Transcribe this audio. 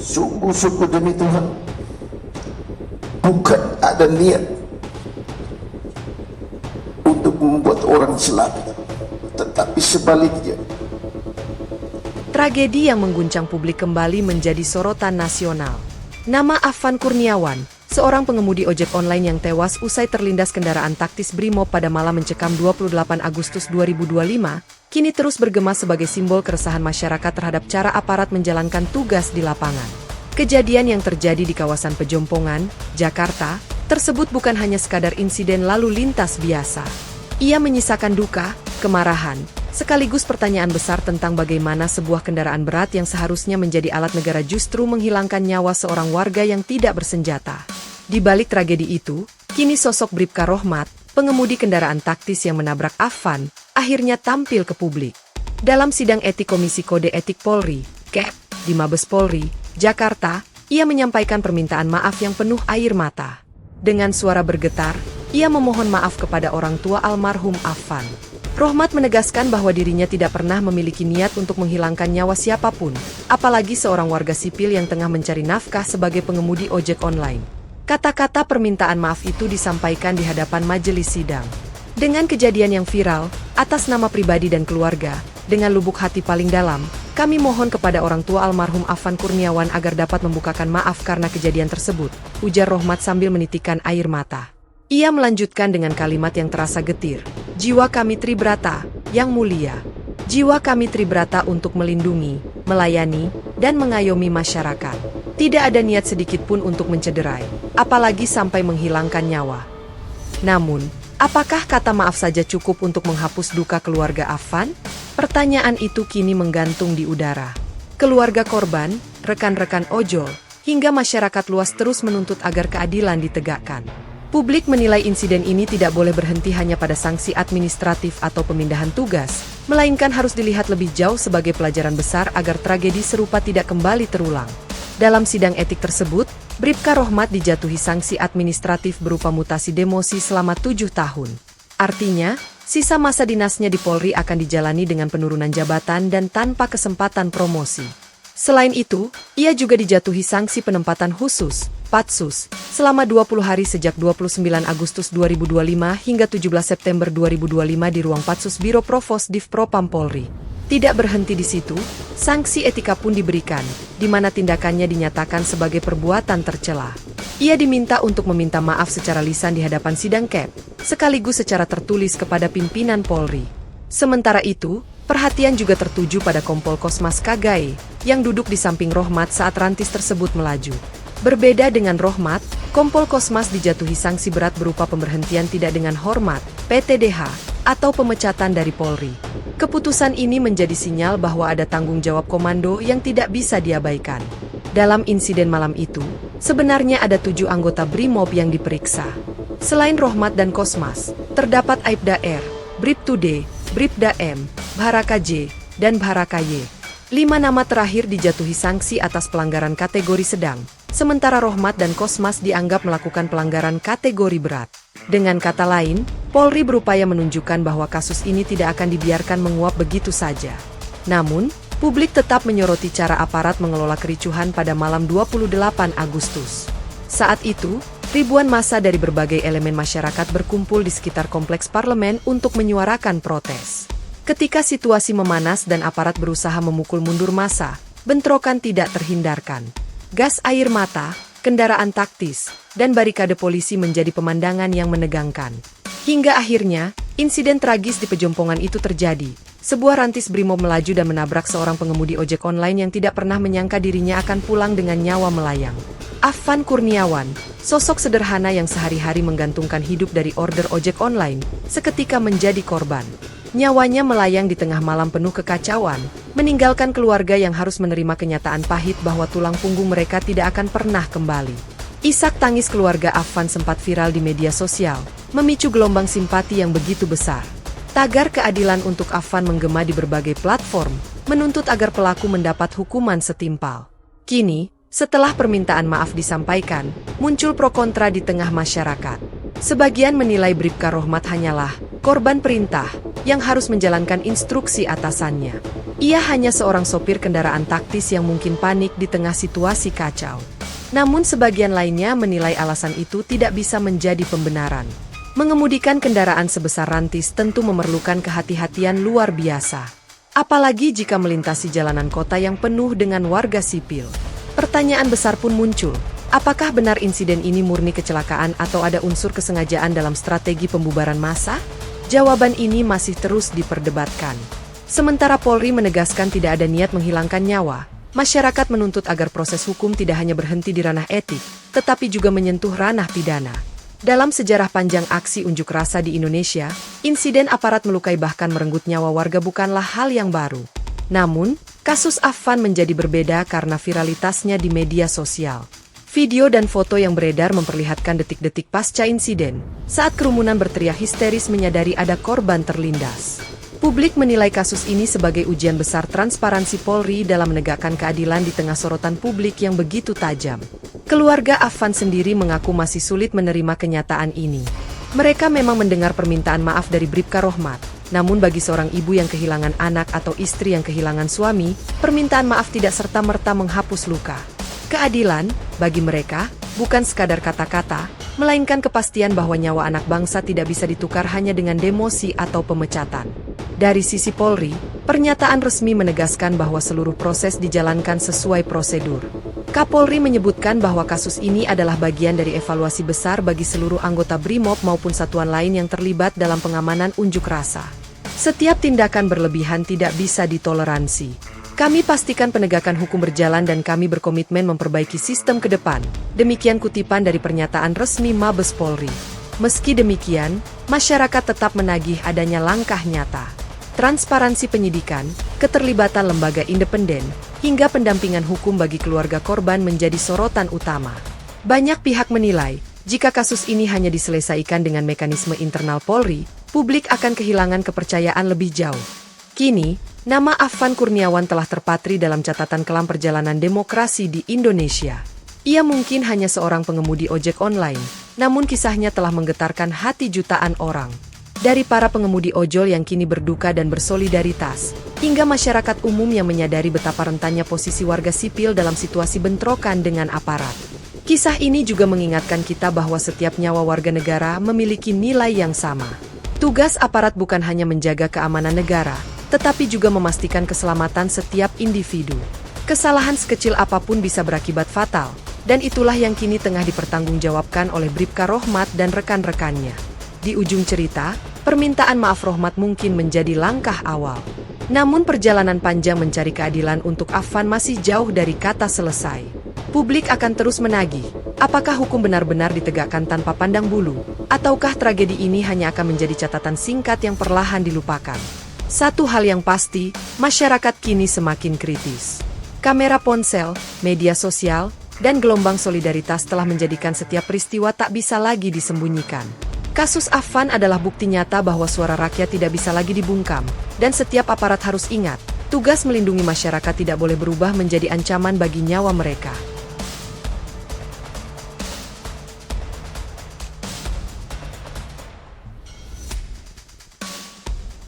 Sungguh-sungguh demi Tuhan, bukan ada niat untuk membuat orang selamat, tetapi sebaliknya. Tragedi yang mengguncang publik kembali menjadi sorotan nasional. Nama Afan Kurniawan, seorang pengemudi ojek online yang tewas usai terlindas kendaraan taktis Brimob pada malam mencekam 28 Agustus 2025, kini terus bergema sebagai simbol keresahan masyarakat terhadap cara aparat menjalankan tugas di lapangan. Kejadian yang terjadi di kawasan Pejompongan, Jakarta, tersebut bukan hanya sekadar insiden lalu lintas biasa. Ia menyisakan duka, kemarahan, sekaligus pertanyaan besar tentang bagaimana sebuah kendaraan berat yang seharusnya menjadi alat negara justru menghilangkan nyawa seorang warga yang tidak bersenjata. Di balik tragedi itu, kini sosok Bribka Rohmat, pengemudi kendaraan taktis yang menabrak Afan, akhirnya tampil ke publik. Dalam sidang etik Komisi Kode Etik Polri, KEP, di Mabes Polri, Jakarta, ia menyampaikan permintaan maaf yang penuh air mata. Dengan suara bergetar, ia memohon maaf kepada orang tua almarhum Afan. Rohmat menegaskan bahwa dirinya tidak pernah memiliki niat untuk menghilangkan nyawa siapapun, apalagi seorang warga sipil yang tengah mencari nafkah sebagai pengemudi ojek online. Kata-kata permintaan maaf itu disampaikan di hadapan majelis sidang. Dengan kejadian yang viral, atas nama pribadi dan keluarga, dengan lubuk hati paling dalam, kami mohon kepada orang tua almarhum Afan Kurniawan agar dapat membukakan maaf karena kejadian tersebut, ujar Rohmat sambil menitikkan air mata. Ia melanjutkan dengan kalimat yang terasa getir, "Jiwa kami Tribrata, yang mulia. Jiwa kami Tribrata untuk melindungi, melayani, dan mengayomi masyarakat. Tidak ada niat sedikit pun untuk mencederai, apalagi sampai menghilangkan nyawa." Namun, apakah kata maaf saja cukup untuk menghapus duka keluarga Afan? Pertanyaan itu kini menggantung di udara. Keluarga korban, rekan-rekan ojol, hingga masyarakat luas terus menuntut agar keadilan ditegakkan. Publik menilai insiden ini tidak boleh berhenti hanya pada sanksi administratif atau pemindahan tugas, melainkan harus dilihat lebih jauh sebagai pelajaran besar agar tragedi serupa tidak kembali terulang. Dalam sidang etik tersebut, Bribka Rohmat dijatuhi sanksi administratif berupa mutasi demosi selama 7 tahun. Artinya, sisa masa dinasnya di Polri akan dijalani dengan penurunan jabatan dan tanpa kesempatan promosi. Selain itu, ia juga dijatuhi sanksi penempatan khusus, Patsus, selama 20 hari sejak 29 Agustus 2025 hingga 17 September 2025 di ruang Patsus Biro Provos Div Propam Polri. Tidak berhenti di situ, sanksi etika pun diberikan, di mana tindakannya dinyatakan sebagai perbuatan tercela. Ia diminta untuk meminta maaf secara lisan di hadapan sidang KEP, sekaligus secara tertulis kepada pimpinan Polri. Sementara itu, perhatian juga tertuju pada Kompol Kosmas Kagae, yang duduk di samping Rohmat saat rantis tersebut melaju. Berbeda dengan Rohmat, Kompol Kosmas dijatuhi sanksi berat berupa pemberhentian tidak dengan hormat, PTDH, atau pemecatan dari Polri. Keputusan ini menjadi sinyal bahwa ada tanggung jawab komando yang tidak bisa diabaikan. Dalam insiden malam itu, sebenarnya ada 7 anggota Brimob yang diperiksa. Selain Rohmat dan Kosmas, terdapat Aibda R, Bribtu D, Bribda M, Bharaka J, dan Bharaka Y. 5 nama terakhir dijatuhi sanksi atas pelanggaran kategori sedang, sementara Rohmat dan Kosmas dianggap melakukan pelanggaran kategori berat. Dengan kata lain, Polri berupaya menunjukkan bahwa kasus ini tidak akan dibiarkan menguap begitu saja. Namun, publik tetap menyoroti cara aparat mengelola kericuhan pada malam 28 Agustus. Saat itu, ribuan massa dari berbagai elemen masyarakat berkumpul di sekitar kompleks parlemen untuk menyuarakan protes. Ketika situasi memanas dan aparat berusaha memukul mundur massa, bentrokan tidak terhindarkan. Gas air mata, kendaraan taktis, dan barikade polisi menjadi pemandangan yang menegangkan. Hingga akhirnya, insiden tragis di Pejompongan itu terjadi. Sebuah rantis Brimob melaju dan menabrak seorang pengemudi ojek online yang tidak pernah menyangka dirinya akan pulang dengan nyawa melayang. Afan Kurniawan, sosok sederhana yang sehari-hari menggantungkan hidup dari order ojek online, seketika menjadi korban. Nyawanya melayang di tengah malam penuh kekacauan, meninggalkan keluarga yang harus menerima kenyataan pahit bahwa tulang punggung mereka tidak akan pernah kembali. Isak tangis keluarga Afan sempat viral di media sosial, memicu gelombang simpati yang begitu besar. Tagar keadilan untuk Afan menggema di berbagai platform, menuntut agar pelaku mendapat hukuman setimpal. Kini, setelah permintaan maaf disampaikan, muncul pro kontra di tengah masyarakat. Sebagian menilai Bribka Rohmat hanyalah korban perintah, yang harus menjalankan instruksi atasannya. Ia hanya seorang sopir kendaraan taktis yang mungkin panik di tengah situasi kacau. Namun sebagian lainnya menilai alasan itu tidak bisa menjadi pembenaran. Mengemudikan kendaraan sebesar rantis tentu memerlukan kehati-hatian luar biasa. Apalagi jika melintasi jalanan kota yang penuh dengan warga sipil. Pertanyaan besar pun muncul. Apakah benar insiden ini murni kecelakaan atau ada unsur kesengajaan dalam strategi pembubaran massa? Jawaban ini masih terus diperdebatkan. Sementara Polri menegaskan tidak ada niat menghilangkan nyawa, masyarakat menuntut agar proses hukum tidak hanya berhenti di ranah etik, tetapi juga menyentuh ranah pidana. Dalam sejarah panjang aksi unjuk rasa di Indonesia, insiden aparat melukai bahkan merenggut nyawa warga bukanlah hal yang baru. Namun, kasus Afan menjadi berbeda karena viralitasnya di media sosial. Video dan foto yang beredar memperlihatkan detik-detik pasca insiden, saat kerumunan berteriak histeris menyadari ada korban terlindas. Publik menilai kasus ini sebagai ujian besar transparansi Polri dalam menegakkan keadilan di tengah sorotan publik yang begitu tajam. Keluarga Afan sendiri mengaku masih sulit menerima kenyataan ini. Mereka memang mendengar permintaan maaf dari Bribka Rohmat, namun bagi seorang ibu yang kehilangan anak atau istri yang kehilangan suami, permintaan maaf tidak serta-merta menghapus luka. Keadilan, bagi mereka, bukan sekadar kata-kata, melainkan kepastian bahwa nyawa anak bangsa tidak bisa ditukar hanya dengan demosi atau pemecatan. Dari sisi Polri, pernyataan resmi menegaskan bahwa seluruh proses dijalankan sesuai prosedur. Kapolri menyebutkan bahwa kasus ini adalah bagian dari evaluasi besar bagi seluruh anggota BRIMOB maupun satuan lain yang terlibat dalam pengamanan unjuk rasa. Setiap tindakan berlebihan tidak bisa ditoleransi. Kami pastikan penegakan hukum berjalan dan kami berkomitmen memperbaiki sistem ke depan. Demikian kutipan dari pernyataan resmi Mabes Polri. Meski demikian, masyarakat tetap menagih adanya langkah nyata. Transparansi penyidikan, keterlibatan lembaga independen, hingga pendampingan hukum bagi keluarga korban menjadi sorotan utama. Banyak pihak menilai, jika kasus ini hanya diselesaikan dengan mekanisme internal Polri, publik akan kehilangan kepercayaan lebih jauh. Kini, nama Afan Kurniawan telah terpatri dalam catatan kelam perjalanan demokrasi di Indonesia. Ia mungkin hanya seorang pengemudi ojek online, namun kisahnya telah menggetarkan hati jutaan orang. Dari para pengemudi ojol yang kini berduka dan bersolidaritas, hingga masyarakat umum yang menyadari betapa rentannya posisi warga sipil dalam situasi bentrokan dengan aparat. Kisah ini juga mengingatkan kita bahwa setiap nyawa warga negara memiliki nilai yang sama. Tugas aparat bukan hanya menjaga keamanan negara, tetapi juga memastikan keselamatan setiap individu. Kesalahan sekecil apapun bisa berakibat fatal, dan itulah yang kini tengah dipertanggungjawabkan oleh Bribka Rohmat dan rekan-rekannya. Di ujung cerita, permintaan maaf Rohmat mungkin menjadi langkah awal. Namun perjalanan panjang mencari keadilan untuk Afan masih jauh dari kata selesai. Publik akan terus menagih, apakah hukum benar-benar ditegakkan tanpa pandang bulu, ataukah tragedi ini hanya akan menjadi catatan singkat yang perlahan dilupakan. Satu hal yang pasti, masyarakat kini semakin kritis. Kamera ponsel, media sosial, dan gelombang solidaritas telah menjadikan setiap peristiwa tak bisa lagi disembunyikan. Kasus Afan adalah bukti nyata bahwa suara rakyat tidak bisa lagi dibungkam, dan setiap aparat harus ingat, tugas melindungi masyarakat tidak boleh berubah menjadi ancaman bagi nyawa mereka.